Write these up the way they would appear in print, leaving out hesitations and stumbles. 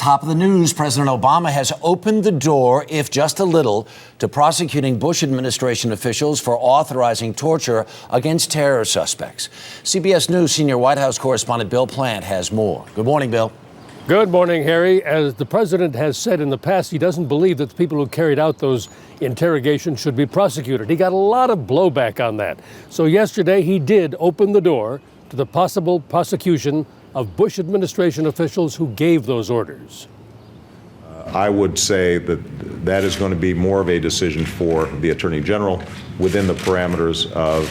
top of the news, President Obama has opened the door, if just a little, to prosecuting Bush administration officials for authorizing torture against terror suspects. CBS News senior White House correspondent Bill Plante has more. Good morning, Bill. Good morning, Harry. As the president has said in the past, he doesn't believe that the people who carried out those interrogations should be prosecuted. He got a lot of blowback on that. So yesterday he did open the door to the possible prosecution of Bush administration officials who gave those orders. I would say that that is going to be more of a decision for the Attorney General within the parameters of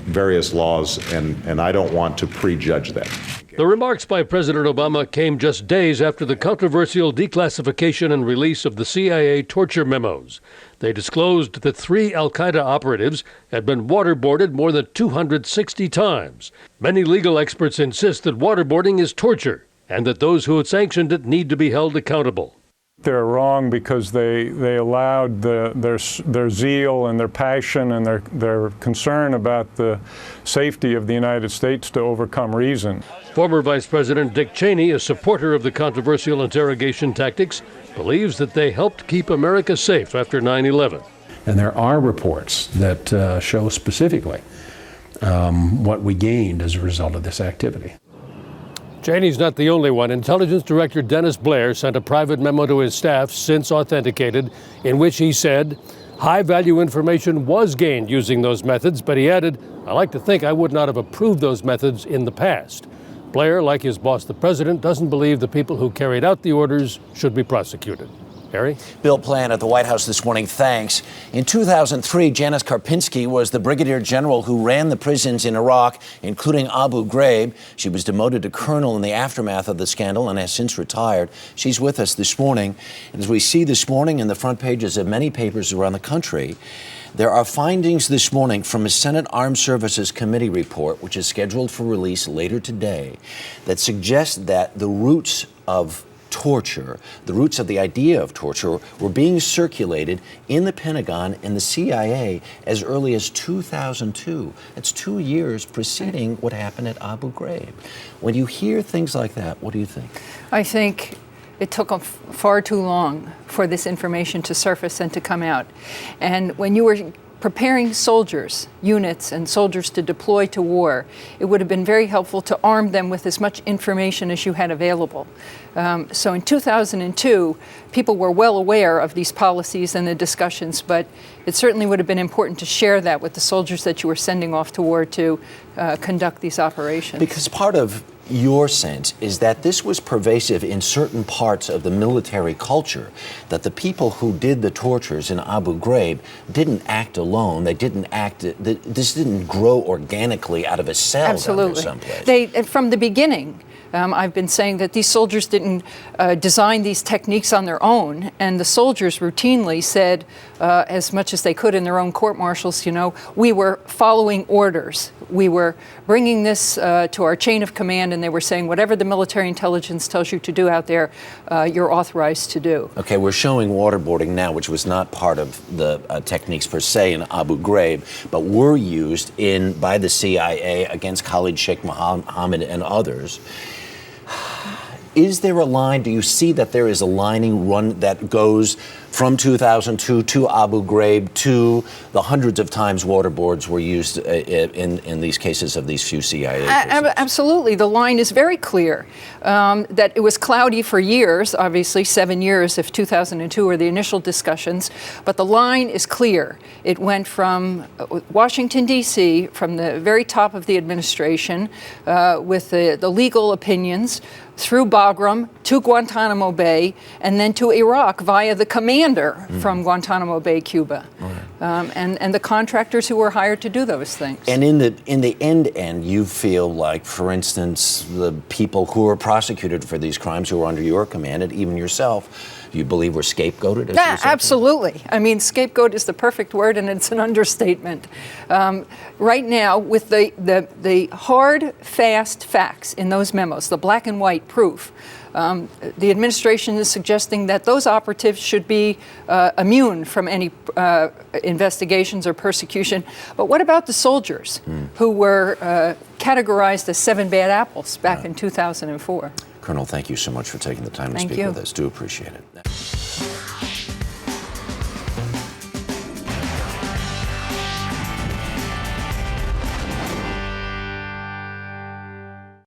various laws, and I don't want to prejudge that. The remarks by President Obama came just days after the controversial declassification and release of the CIA torture memos. They disclosed that 3 al-Qaeda operatives had been waterboarded more than 260 times. Many legal experts insist that waterboarding is torture and that those who had sanctioned it need to be held accountable. They're wrong because they allowed their zeal and their passion and their concern about the safety of the United States to overcome reason. Former Vice President Dick Cheney, a supporter of the controversial interrogation tactics, believes that they helped keep America safe after 9/11. And there are reports that show specifically what we gained as a result of this activity. Cheney's not the only one. Intelligence Director Dennis Blair sent a private memo to his staff, since authenticated, in which he said high-value information was gained using those methods, but he added, "I like to think I would not have approved those methods in the past." Blair, like his boss, the president, doesn't believe the people who carried out the orders should be prosecuted. Harry? Bill Plante at the White House this morning, thanks. In 2003, Janis Karpinski was the brigadier general who ran the prisons in Iraq, including Abu Ghraib. She was demoted to colonel in the aftermath of the scandal and has since retired. She's with us this morning. And as we see this morning in the front pages of many papers around the country, there are findings this morning from a Senate Armed Services Committee report, which is scheduled for release later today, that suggests that the roots of torture, the roots of the idea of torture, were being circulated in the Pentagon and the CIA as early as 2002. That's 2 years preceding what happened at Abu Ghraib. When you hear things like that, what do you think? I think it took far too long for this information to surface and to come out. And when you were preparing soldiers, units, and soldiers to deploy to war, it would have been very helpful to arm them with as much information as you had available. So in 2002, people were well aware of these policies and the discussions, but it certainly would have been important to share that with the soldiers that you were sending off to war to conduct these operations. Because part of your sense is that this was pervasive in certain parts of the military culture, that the people who did the tortures in Abu Ghraib didn't act alone. They didn't act, this didn't grow organically out of a cell. Absolutely. Someplace. From the beginning, I've been saying that these soldiers didn't design these techniques on their own, and the soldiers routinely said, as much as they could in their own court-martials, we were following orders. We were bringing this to our chain of command, and they were saying, whatever the military intelligence tells you to do out there, you're authorized to do. Okay, we're showing waterboarding now, which was not part of the techniques per se in Abu Ghraib, but were used by the CIA against Khalid Sheikh Mohammed and others. Is there a line? Do you see that there is a lining run that goes from 2002 to Abu Ghraib to the hundreds of times waterboards were used in these cases of these few CIA prisoners? Absolutely. The line is very clear. That it was cloudy for years, obviously 7 years if 2002 were the initial discussions, but the line is clear. It went from Washington, D.C., from the very top of the administration with the legal opinions, through Bagram to Guantanamo Bay, and then to Iraq via the commander from Guantanamo Bay, Cuba, and the contractors who were hired to do those things. And in the end, you feel like, for instance, the people who were prosecuted for these crimes who were under your command, and even yourself, you believe were scapegoated? Yeah, absolutely. I mean, scapegoat is the perfect word, and it's an understatement. Right now, with the hard, fast facts in those memos, the black and white proof, the administration is suggesting that those operatives should be immune from any investigations or persecution. But what about the soldiers who were categorized as 7 bad apples back in 2004? Colonel, thank you so much for taking the time to Thank speak you. with us. Do appreciate it.